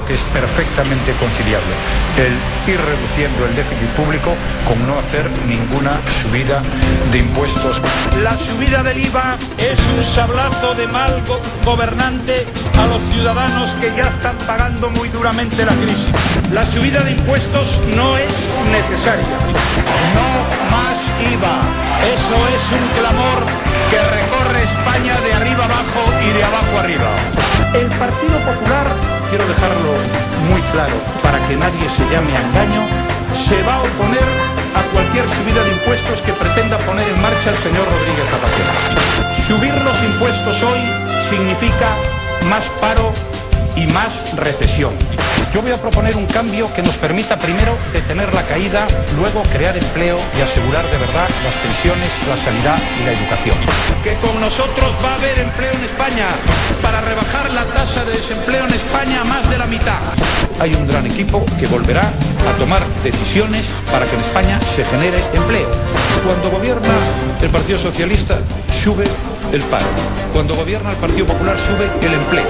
creo que es perfectamente conciliable el ir reduciendo el déficit público con no hacer ninguna subida de impuestos. La subida del IVA es un sablazo de mal gobernante a los ciudadanos que ya están pagando muy duramente la crisis. La subida de impuestos no es necesaria. No más IVA. Eso es un clamor que recorre España de arriba abajo y de abajo arriba. El Partido Popular, quiero dejarlo muy claro para que nadie se llame a engaño, se va a oponer a cualquier subida de impuestos que pretenda poner en marcha el señor Rodríguez Zapatero. Subir los impuestos hoy significa más paro y más recesión. Yo voy a proponer un cambio que nos permita primero detener la caída, luego crear empleo y asegurar de verdad las pensiones, la sanidad y la educación. Que con nosotros va a haber empleo en España para rebajar la tasa de desempleo en España a más de la mitad. Hay un gran equipo que volverá a tomar decisiones para que en España se genere empleo. Cuando gobierna el Partido Socialista sube el paro. Cuando gobierna el Partido Popular sube el empleo.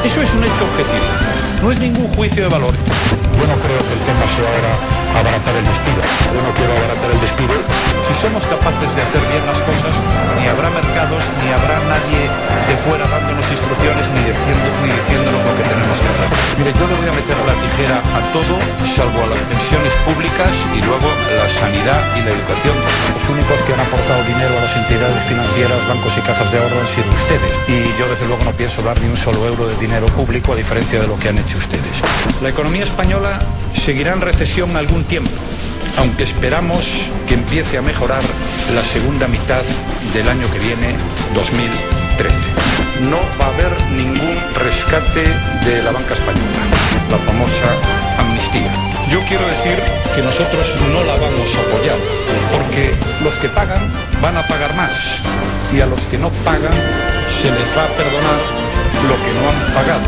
Eso es un hecho objetivo. No es ningún juicio de valor. Yo no creo que el tema sea ahora abaratar el despido. Yo no quiero abaratar el despido. Si somos capaces de hacer bien las cosas, ni habrá mercados, ni habrá nadie de fuera dándonos instrucciones, ni diciéndonos lo que tenemos que hacer. Mire, yo le voy a meter la tijera a todo, salvo a las pensiones públicas y luego la sanidad y la educación. Los únicos que han aportado dinero a las entidades financieras, bancos y cajas de ahorro han sido ustedes. Y yo desde luego no pienso dar ni un solo euro de dinero público, a diferencia de lo que han hecho ustedes. La economía española seguirá en recesión algún tiempo, aunque esperamos que empiece a mejorar la segunda mitad del año que viene, 2013. No va a haber ningún rescate de la banca española, la famosa amnistía. Yo quiero decir que nosotros no la vamos a apoyar, porque los que pagan van a pagar más y a los que no pagan se les va a perdonar lo que no han pagado.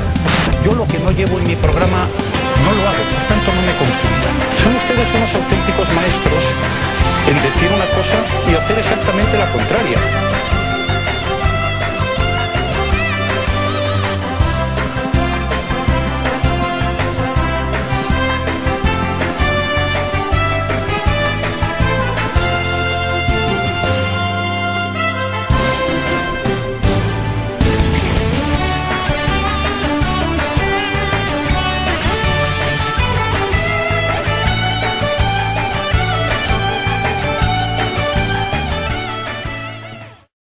Yo lo que no llevo en mi programa no lo hago, por tanto no me confundan. Son ustedes unos auténticos maestros en decir una cosa y hacer exactamente la contraria.